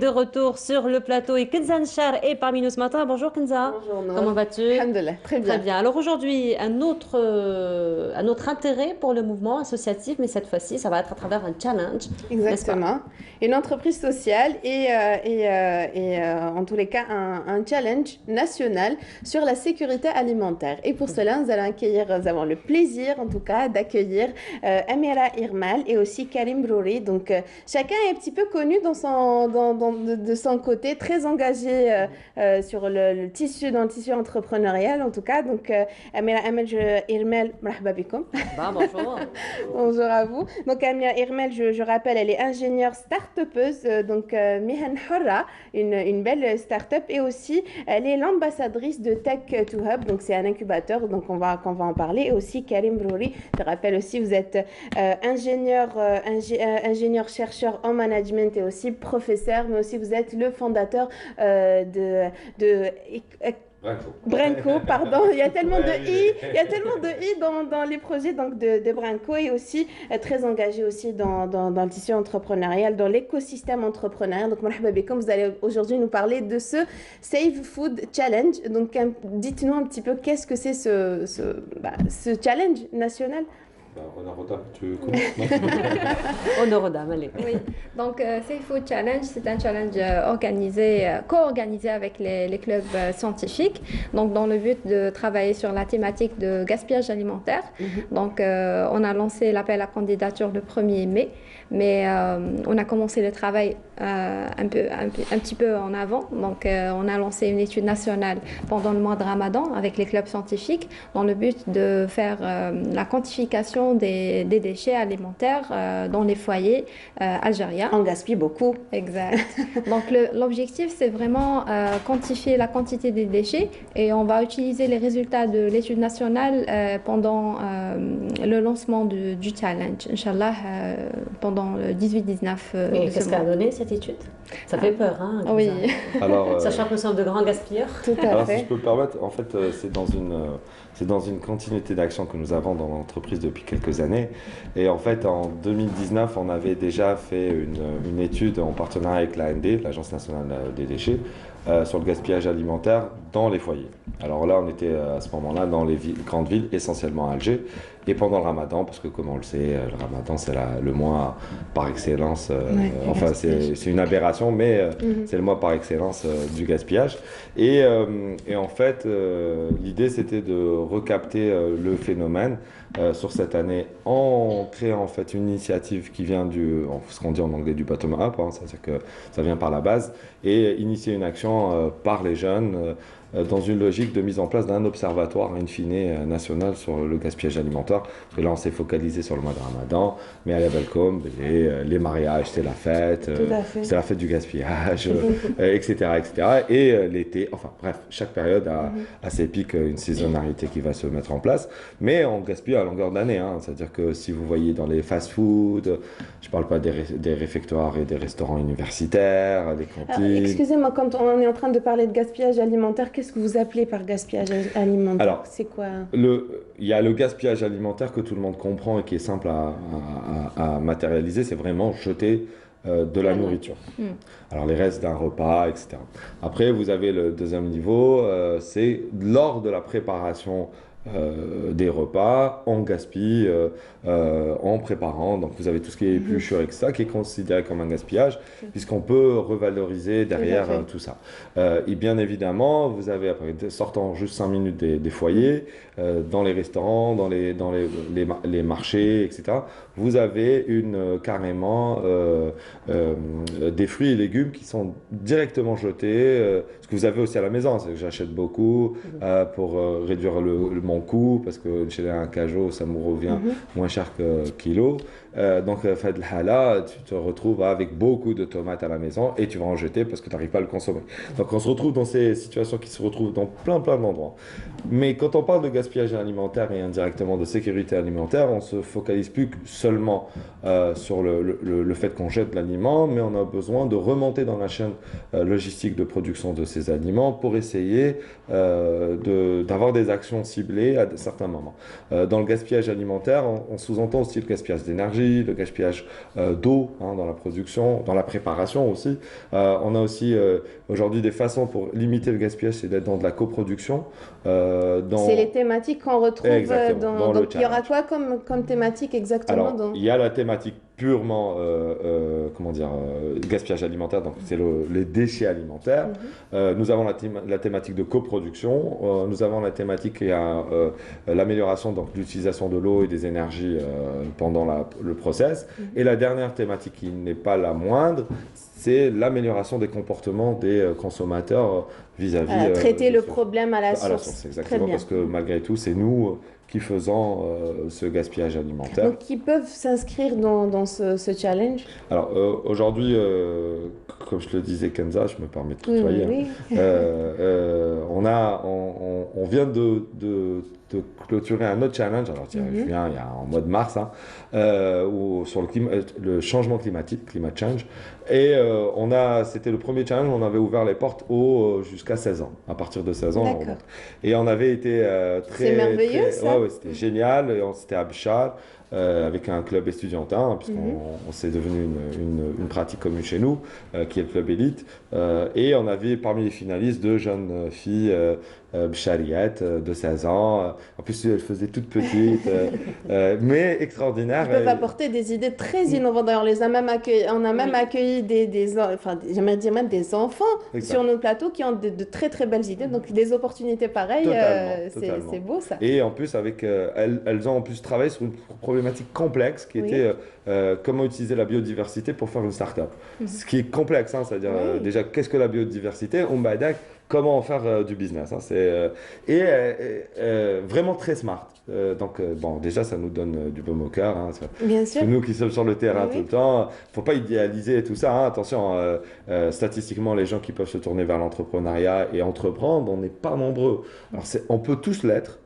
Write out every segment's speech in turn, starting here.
De retour sur le plateau et Kenza Nchar est parmi nous ce matin. Bonjour Kenza. Bonjour Nour. Comment vas-tu? Alhamdulillah, très Très bien. bien. Alors aujourd'hui, un autre intérêt pour le mouvement associatif, mais cette fois-ci, ça va être à travers un challenge, n'est-ce pas? Exactement. Une entreprise sociale et en tous les cas un challenge national sur la sécurité alimentaire. Et pour cela, nous avons le plaisir en tout cas d'accueillir Amira Irmal et aussi Karim Brouri. Donc chacun est un petit peu connu de son côté, très engagé sur dans le tissu entrepreneurial en tout cas. Donc Amira Irmal, marhaba bikoum. Bah, bonjour. Bonjour à vous. Donc, Amia Irmel, je rappelle, elle est ingénieure start-upeuse, Mihan Hora, une belle start-up, et aussi elle est l'ambassadrice de Tech to Hub, donc c'est un incubateur, donc qu'on va en parler, et aussi Karim Brouri. Je rappelle aussi, vous êtes ingénieur chercheur en management et aussi professeur, mais aussi vous êtes le fondateur de Brenco, pardon, il y a tellement de i, il y a tellement de i dans les projets donc de Brenco et aussi très engagé aussi dans le tissu entrepreneurial, dans l'écosystème entrepreneurial. Donc, marhaba bikoum, vous allez aujourd'hui nous parler de ce Save Food Challenge. Donc, dites-nous un petit peu qu'est-ce que c'est ce challenge national? Honneur aux dames, tu commences? Honneur aux dames, allez. Oui, donc Safe Food Challenge, c'est un challenge organisé, co-organisé avec les clubs scientifiques, donc dans le but de travailler sur la thématique de gaspillage alimentaire. Donc on a lancé l'appel à candidature le 1er mai, mais on a commencé le travail un petit peu en avant. Donc on a lancé une étude nationale pendant le mois de Ramadan avec les clubs scientifiques dans le but de faire la quantification des déchets alimentaires dans les foyers algériens. On gaspille beaucoup. Exact. Donc l'objectif, c'est vraiment quantifier la quantité des déchets et on va utiliser les résultats de l'étude nationale pendant le lancement du challenge, Inch'Allah, pendant le 18-19 Et de ce qu'est-ce mois. qu'a donné cette étude? Ça fait peur, hein, Kenza. Oui. Alors, Sachant que nous sommes de grands gaspilleurs. Tout à alors si je fait. peux me permettre, en fait, c'est dans une continuité d'action que nous avons dans l'entreprise depuis quelques années. Et en fait, en 2019, on avait déjà fait une étude en partenariat avec l'AND, l'Agence nationale des déchets, sur le gaspillage alimentaire dans les foyers. Alors là, on était à ce moment-là dans les grandes villes, essentiellement à Alger. Et pendant le Ramadan, parce que comme on le sait, le Ramadan c'est le mois par excellence, Le enfin gaspillage. c'est une aberration, mais c'est le mois par excellence du gaspillage. Et en fait, l'idée c'était de recapter le phénomène sur cette année en créant en fait une initiative qui vient ce qu'on dit en anglais du bottom-up, hein, c'est-à-dire que ça vient par la base, et initier une action par les jeunes dans une logique de mise en place d'un observatoire in fine national sur le gaspillage alimentaire. Parce que là, on s'est focalisé sur le mois de Ramadan, mais à la Belcom, les mariages, c'est la fête, Tout à fait. c'est la fête du gaspillage, etc., etc. Et l'été, enfin bref, chaque période a ses pics, une saisonnalité qui va se mettre en place. Mais on gaspille à longueur d'année, hein. C'est-à-dire que si vous voyez dans les fast-food, je ne parle pas des réfectoires et des restaurants universitaires, les Alors, cantines. excusez-moi, quand on est en train de parler de gaspillage alimentaire, qu'est-ce que vous appelez par gaspillage alimentaire? Alors, C'est quoi? Il y a le gaspillage alimentaire que tout le monde comprend et qui est simple à matérialiser, c'est vraiment jeter de la nourriture. Mm. Alors les restes d'un repas, etc. Après, vous avez le deuxième niveau, c'est lors de la préparation des repas, on gaspille en préparant. Donc vous avez tout ce qui est épluchure, etc., qui est considéré comme un gaspillage, puisqu'on peut revaloriser derrière fait. tout ça. Et bien évidemment, vous avez, après, sortant juste 5 minutes des foyers, dans les restaurants, les marchés, etc., vous avez carrément des fruits et légumes qui sont directement jetés, ce que vous avez aussi à la maison, c'est que j'achète beaucoup pour réduire mon coût, parce que chez un cajot, ça me revient moins cher que kilo. Donc, fait de hala, tu te retrouves avec beaucoup de tomates à la maison et tu vas en jeter parce que tu n'arrives pas à le consommer. Donc, on se retrouve dans ces situations qui se retrouvent dans plein d'endroits. Mais quand on parle de gaspillage alimentaire et indirectement de sécurité alimentaire, on se focalise plus que seulement sur le fait qu'on jette l'aliment, mais on a besoin de remonter dans la chaîne logistique de production de ces aliments pour essayer d'avoir des actions ciblées clés à certains moments. Dans le gaspillage alimentaire, on sous-entend aussi le gaspillage d'énergie, le gaspillage d'eau dans la production, dans la préparation aussi. On a aussi aujourd'hui des façons pour limiter le gaspillage, c'est d'être dans de la coproduction. C'est les thématiques qu'on retrouve dans donc, il y aura quoi comme thématique exactement? Alors, il y a la thématique purement gaspillage alimentaire, donc c'est les déchets alimentaires. Nous avons la thématique de coproduction, nous avons la thématique qui a l'amélioration de l'utilisation de l'eau et des énergies pendant le process. Et la dernière thématique qui n'est pas la moindre, c'est l'amélioration des comportements des consommateurs vis-à-vis... traiter le problème à la source. Exactement, parce que malgré tout, c'est nous qui faisons ce gaspillage alimentaire. Donc, qui peuvent s'inscrire dans ce challenge? Alors, aujourd'hui, comme je le disais, Kenza, je me permets de tutoyer, oui. on vient de clôturer un autre challenge, alors tiens, je viens en mois de mars, sur le changement climatique, climate change, et c'était le premier challenge, on avait ouvert les portes jusqu'à 16 ans, à partir de 16 ans, on remonte. Et on avait été C'est merveilleux, ça. Ouais, c'était génial, c'était à Bichal, avec un club estudiantin, puisqu'on s'est devenu une pratique commune chez nous, qui est le club élite, et on avait parmi les finalistes 2 jeunes filles, Bchariette, de 16 ans. En plus, elle faisait toute petite, mais extraordinaire. Ils peuvent apporter des idées très innovantes. D'ailleurs, on a même accueilli j'aimerais dire même des enfants sur nos plateaux qui ont de très très belles idées. Donc, des opportunités pareilles, c'est beau ça. Et en plus, elles ont en plus travaillé sur une problématique complexe qui était comment utiliser la biodiversité pour faire une start-up. Ce qui est complexe, c'est-à-dire déjà, qu'est-ce que la biodiversité? Comment en faire du business. Vraiment très smart. Donc, déjà, ça nous donne du baume au cœur. Bien sûr. Nous qui sommes sur le terrain tout le temps, il ne faut pas idéaliser tout ça. Attention, statistiquement, les gens qui peuvent se tourner vers l'entrepreneuriat et entreprendre, on n'est pas nombreux. Alors, on peut tous l'être.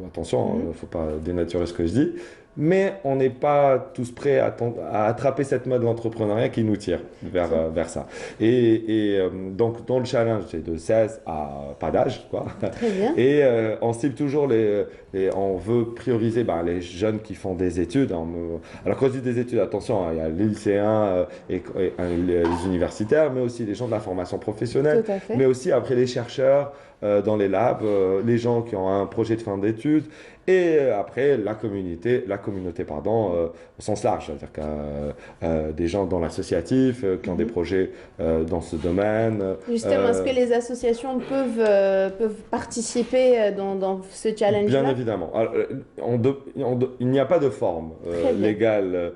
Attention, il ne faut pas dénaturer ce que je dis. Mais on n'est pas tous prêts à attraper cette mode d'entrepreneuriat qui nous tire vers ça. Donc, dans le challenge, c'est de 16 à pas d'âge, quoi. Très bien. Et on cible toujours on veut prioriser les jeunes qui font des études. Alors, quand je dis des études, attention, il y a les lycéens et les universitaires, mais aussi les gens de la formation professionnelle, mais aussi après les chercheurs dans les labs, les gens qui ont un projet de fin d'études, et après la communauté au sens large, c'est-à-dire que des gens dans l'associatif qui ont des projets dans ce domaine. Justement, est-ce que les associations peuvent participer dans ce challenge-là? Bien évidemment. Alors, il n'y a pas de forme légale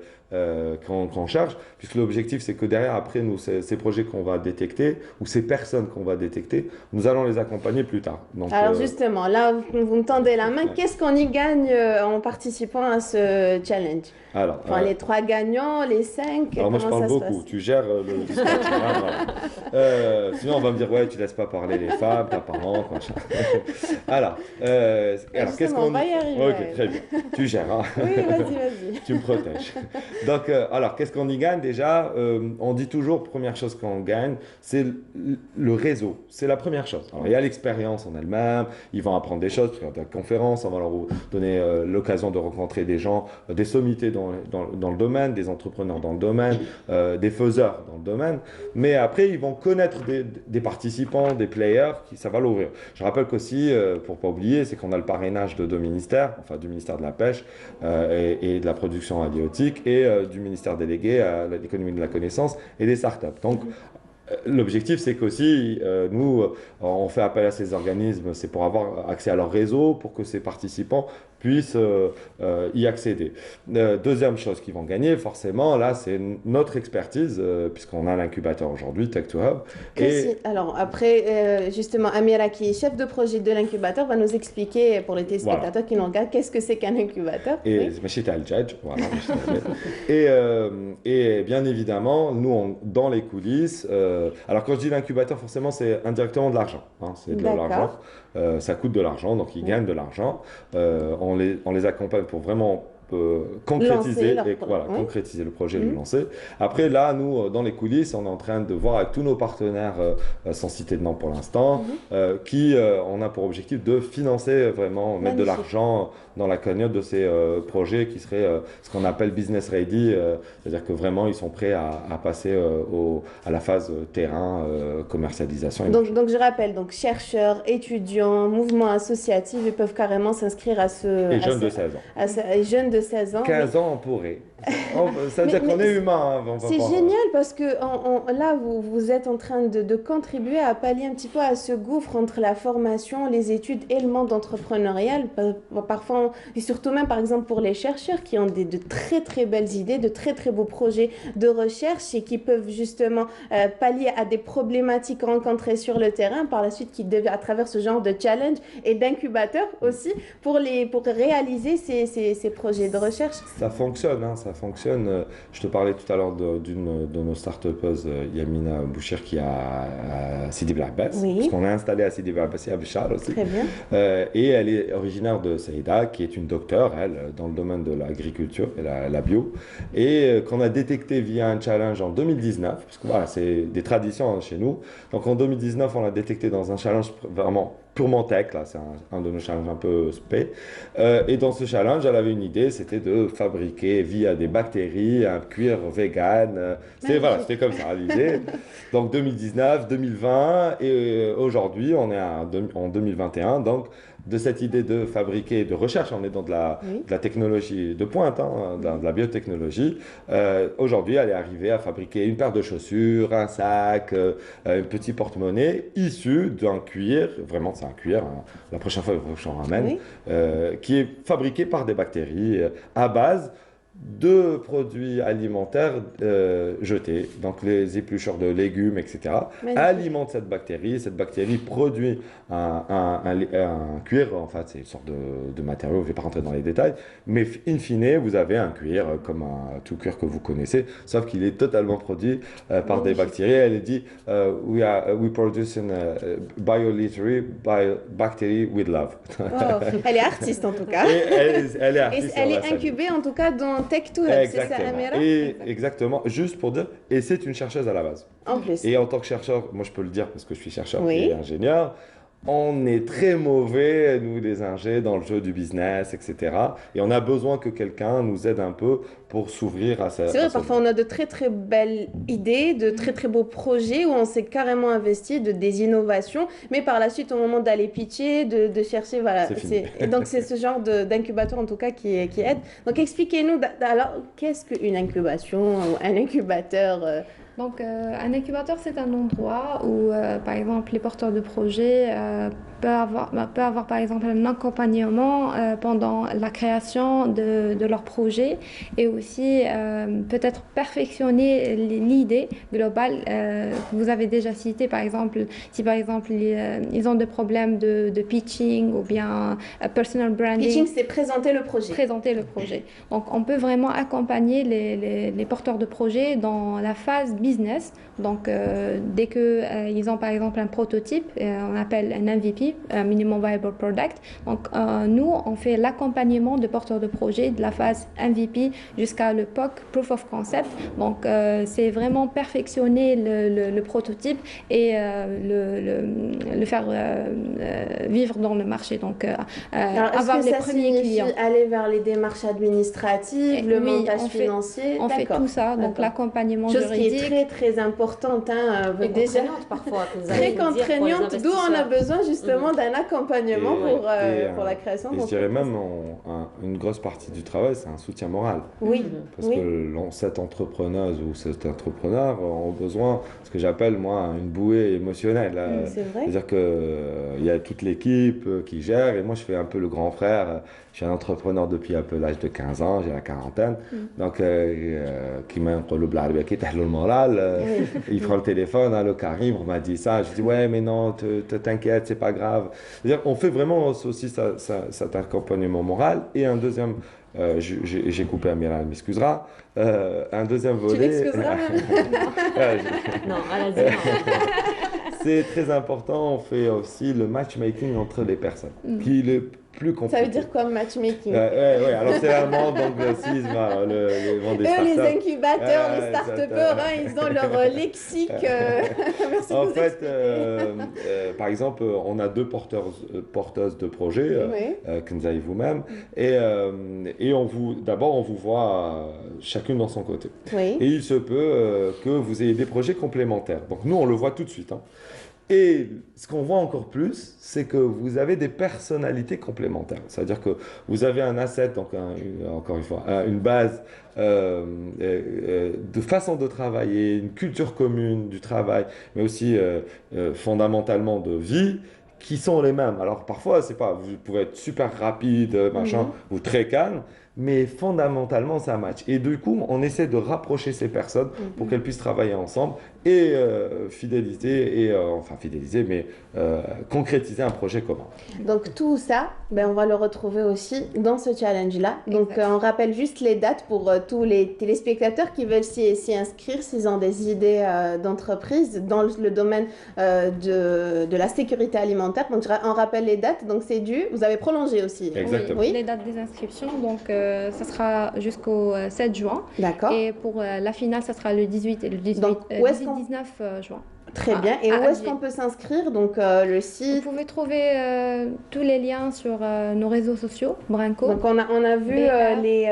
qu'on cherche, puisque l'objectif c'est que derrière, après nous, ces projets qu'on va détecter, ou ces personnes qu'on va détecter, nous allons les accompagner plus tard. Donc, alors justement, là vous me tendez la main, qu'est-ce qu'on y gagne en participant à ce challenge? Alors, les 3 gagnants, les 5, alors moi je parle beaucoup, tu gères le discours. Sinon on va me dire ouais, tu laisses pas parler les femmes, ta parente, machin. Alors qu'est-ce qu'on va y arriver. Ok, très bien, tu gères. Oui, vas-y. Tu me protèges. Donc alors qu'est-ce qu'on y gagne déjà? On dit toujours, première chose qu'on gagne, c'est le réseau, c'est la première chose. Alors il y a l'expérience en elle-même, ils vont apprendre des choses, parce qu'il y a des conférences, on va leur donner l'occasion de rencontrer des gens, des sommités dans le domaine, des entrepreneurs dans le domaine, des faiseurs dans le domaine, mais après ils vont connaître des participants, des players, ça va l'ouvrir. Je rappelle qu'aussi, pour ne pas oublier, c'est qu'on a le parrainage de 2 ministères, enfin du ministère de la Pêche et de la production halieutique, et du ministère délégué à l'économie de la connaissance et des startups. Donc l'objectif, c'est qu'aussi, nous, on fait appel à ces organismes, c'est pour avoir accès à leur réseau, pour que ces participants puissent y accéder. Deuxième chose qu'ils vont gagner, forcément, là, c'est notre expertise, puisqu'on a l'incubateur aujourd'hui, Tech2Hub. Alors, après, justement, Amira, qui est chef de projet de l'incubateur, va nous expliquer, pour les téléspectateurs qui nous regardent, qu'est-ce que c'est qu'un incubateur. Et et bien évidemment, nous, dans les coulisses, alors quand je dis l'incubateur, forcément, c'est indirectement de l'argent. C'est de l'argent. Ça coûte de l'argent, donc ils gagnent de l'argent. On les accompagne pour vraiment concrétiser, concrétiser le projet et le lancer. Après, là, nous, dans les coulisses, on est en train de voir avec tous nos partenaires, sans citer de nom pour l'instant, qui on a pour objectif de financer vraiment, mettre de l'argent dans la cagnotte de ces projets qui seraient ce qu'on appelle business ready, c'est-à-dire que vraiment, ils sont prêts à passer à la phase terrain, commercialisation. Donc, je rappelle, donc chercheurs, étudiants, mouvements associatifs, ils peuvent carrément s'inscrire à ce... Et jeunes de 16 ans. Et jeunes de 16 ans. 15 ans, on pourrait. Ça veut dire qu'on est humain. Hein, c'est génial parce que là, vous êtes en train de contribuer à pallier un petit peu à ce gouffre entre la formation, les études et le monde entrepreneurial. Parfois, et surtout même par exemple pour les chercheurs qui ont de très très belles idées, de très très beaux projets de recherche et qui peuvent justement pallier à des problématiques rencontrées sur le terrain par la suite à travers ce genre de challenge et d'incubateur aussi pour réaliser ces projets de recherche. Ça fonctionne, hein, ça fonctionne. Je te parlais tout à l'heure d'une de nos start-upeuses, Yamina Bouchir, qui a Sidi Bel Abbas, parce qu'on a installé à Sidi Bel Abbas et à Béchar aussi. Très bien. Et elle est originaire de Saïda, qui est une docteure, elle, dans le domaine de l'agriculture et la bio, et qu'on a détecté via un challenge en 2019, parce que voilà, c'est des traditions hein, chez nous. Donc en 2019, on l'a détecté dans un challenge vraiment purement tech, là, c'est un de nos challenges un peu spé. Et dans ce challenge, elle avait une idée, c'était de fabriquer via des bactéries un cuir vegan. C'était comme ça l'idée. Donc 2019, 2020 et aujourd'hui, on est en 2021. Donc de cette idée de fabriquer, de recherche, on est dans de la technologie de pointe, hein, de la biotechnologie. Aujourd'hui, elle est arrivée à fabriquer une paire de chaussures, un sac, un petit porte-monnaie issu d'un cuir, vraiment c'est un cuir, hein, la prochaine fois je en ramène, qui est fabriqué par des bactéries à base de produits alimentaires jetés, donc les épluchures de légumes, etc., alimentent cette bactérie. Cette bactérie produit un cuir, en fait, c'est une sorte de matériau, je ne vais pas rentrer dans les détails, mais in fine, vous avez un cuir comme tout cuir que vous connaissez, sauf qu'il est totalement produit par des bactéries. Elle dit we produce a bioliterary bacteria with love. Wow. Elle est artiste en tout cas. Elle est artiste. Elle est incubée en tout cas dans Tech2Hub, c'est ça, Amira? Exactement, juste pour dire, et c'est une chercheuse à la base. En plus. Et en tant que chercheur, moi je peux le dire parce que je suis chercheur et ingénieur, on est très mauvais, nous les ingés, dans le jeu du business, etc. Et on a besoin que quelqu'un nous aide un peu pour s'ouvrir à ça. C'est vrai, parfois on a de très très belles idées, de très très beaux projets où on s'est carrément investi des innovations, mais par la suite au moment d'aller pitcher, de chercher, voilà. Et donc c'est ce genre d'incubateur en tout cas qui aide. Donc expliquez-nous, alors qu'est-ce qu'une incubation ou un incubateur Donc, un incubateur, c'est un endroit où, par exemple, les porteurs de projets peuvent avoir, par exemple, un accompagnement pendant la création de leur projet et aussi peut-être perfectionner l'idée globale que vous avez déjà citée. Par exemple, si par exemple ils ont des problèmes de pitching ou bien personal branding. Pitching, c'est présenter le projet. Présenter le projet. Donc, on peut vraiment accompagner les porteurs de projets dans la phase business. Donc, dès qu'ils ont par exemple un prototype, on appelle un MVP, un Minimum Viable Product. Donc, nous, on fait l'accompagnement de porteurs de projets de la phase MVP jusqu'à le POC, Proof of Concept. Donc, c'est vraiment perfectionner le prototype et le faire vivre dans le marché. Donc, avoir les premiers clients. Aller vers les démarches administratives, le montage financier. On fait tout ça, donc l'accompagnement juridique. Chose qui est très très importante, hein, déjà parfois. Très contraignante, d'où on a besoin justement d'un accompagnement pour la création. Et je dirais même une grosse partie du travail, c'est un soutien moral. Oui. Parce que cette entrepreneuse ou cet entrepreneur ont besoin, ce que j'appelle moi une bouée émotionnelle. C'est vrai. C'est-à-dire qu'il y a toute l'équipe qui gère et moi je fais un peu le grand frère. Je suis un entrepreneur depuis un peu l'âge de 15 ans, j'ai la quarantaine. Donc, qui m'a le moral, il prend le téléphone, allô Karim, on m'a dit ça. Je dis ouais, mais non, t'inquiète, c'est pas grave. C'est-à-dire, on fait vraiment aussi cet accompagnement moral. Et un deuxième, j'ai coupé Amira, elle m'excusera. Un deuxième volet. Tu m'excuseras Non, allez-y. C'est très important, on fait aussi le matchmaking entre les personnes. plus compliqué. Ça veut dire quoi, matchmaking? Ouais, alors c'est l'allemand, donc l'anglicisme, le vent des startups. Les incubateurs, les start-upers, ils ont leur lexique. Merci en fait, par exemple, on a deux porteuses de projets, Kenza et vous-même, et d'abord on vous voit chacune dans son côté. Oui. Et il se peut que vous ayez des projets complémentaires. Donc nous, on le voit tout de suite. Hein. Et ce qu'on voit encore plus, c'est que vous avez des personnalités complémentaires. C'est-à-dire que vous avez un asset, donc encore une fois, une base de façon de travailler, une culture commune du travail, mais aussi fondamentalement de vie, qui sont les mêmes. Alors parfois, c'est pas, vous pouvez être super rapide, machin, ou très calme, mais fondamentalement, ça match. Et du coup, on essaie de rapprocher ces personnes pour qu'elles puissent travailler ensemble et fidéliser, mais concrétiser un projet commun. Donc tout ça, on va le retrouver aussi dans ce challenge-là. Donc on rappelle juste les dates pour tous les téléspectateurs qui veulent s'y inscrire, s'ils ont des idées d'entreprise dans le domaine de la sécurité alimentaire. Donc on rappelle les dates, donc c'est vous avez prolongé aussi. Exactement. Oui, les dates des inscriptions, donc ça sera jusqu'au 7 juin. D'accord. Et pour la finale, ça sera le 18 et le 19 juin. Très bien. Et où est-ce qu'on peut s'inscrire? Donc le site. Vous pouvez trouver tous les liens sur nos réseaux sociaux, Brenco. Donc on a vu les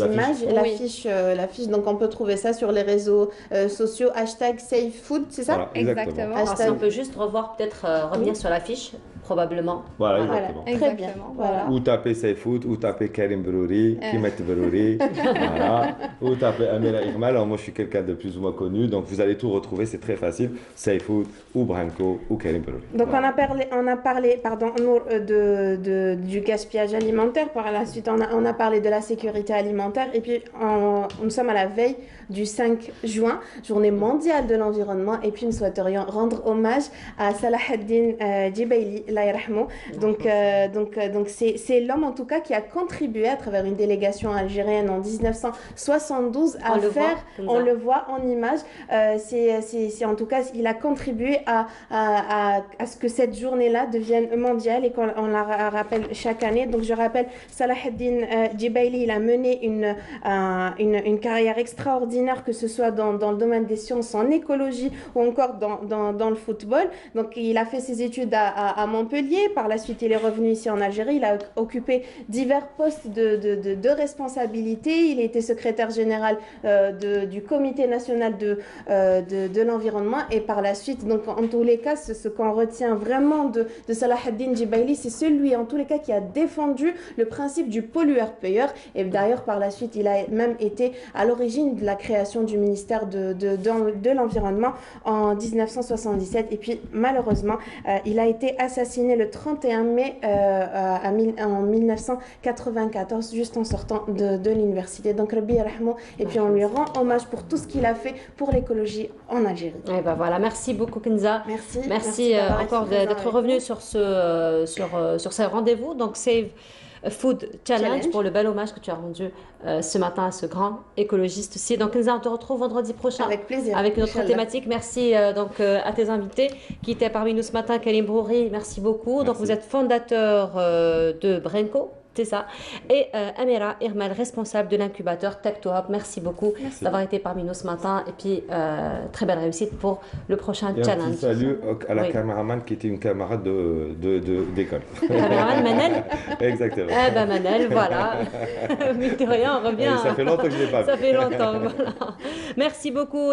images, l'affiche. Donc on peut trouver ça sur les réseaux sociaux. #SafeFood, c'est ça? Voilà, exactement. Alors, si on peut juste revenir sur l'affiche, probablement. Voilà, exactement. Très bien. Voilà. Ou taper SafeFood, ou taper Karim Brouri, Kimet Brouri, voilà. Ou taper Amira Irmal. Alors moi je suis quelqu'un de plus ou moins connu, donc vous allez tout retrouver, c'est très facile. SafeFood, ou Brenco, ou Karim Brouri. Donc on a parlé du gaspillage alimentaire. Par la suite, on a parlé de la sécurité alimentaire. Et puis nous sommes à la veille du 5 juin, journée mondiale de l'environnement. Et puis nous souhaiterions rendre hommage à Salah ad-Din Jubaili, donc c'est l'homme en tout cas qui a contribué à travers une délégation algérienne en 1972 on le voit en image, c'est en tout cas il a contribué à ce que cette journée-là devienne mondiale et qu'on la rappelle chaque année. Donc je rappelle, Salah ad-Din Jubaili, il a mené une carrière extraordinaire, que ce soit dans le domaine des sciences, en écologie ou encore dans le football. Donc il a fait ses études à Montpellier. Par la suite, il est revenu ici en Algérie. Il a occupé divers postes de responsabilité. Il a été secrétaire général du Comité national de l'environnement. Et par la suite, donc en tous les cas, ce qu'on retient vraiment de Salah ad-Din Jubaili, c'est celui en tous les cas qui a défendu le principe du pollueur-payeur. Et d'ailleurs, par la suite, il a même été à l'origine de la création du ministère de l'Environnement en 1977. Et puis, malheureusement, il a été assassiné le 31 mai en 1994, juste en sortant de l'université. Donc, Rabbi yarhamou, et puis on lui rend hommage pour tout ce qu'il a fait pour l'écologie en Algérie. Et ben voilà, merci beaucoup Kenza. Merci encore d'être revenu sur ce rendez-vous. Donc Food Challenge pour le bel hommage que tu as rendu ce matin à ce grand écologiste aussi. Donc Kenza, on te retrouve vendredi prochain avec plaisir, avec une autre thématique. Merci donc à tes invités qui étaient parmi nous ce matin. Karim Brouri, merci beaucoup. Merci. Donc vous êtes fondateur de Brenco, c'est ça. Et Amira Irmal, responsable de l'incubateur Tech2Hop. Merci beaucoup d'avoir été parmi nous ce matin. Et puis, très belle réussite pour le prochain challenge. Un petit salut à la caméraman qui était une camarade d'école. Caméraman Manel. Exactement. Eh ben Manel, voilà. Mais de rien, on revient. Ça fait longtemps que je ne l'ai pas vu. Ça fait longtemps, voilà. Merci beaucoup.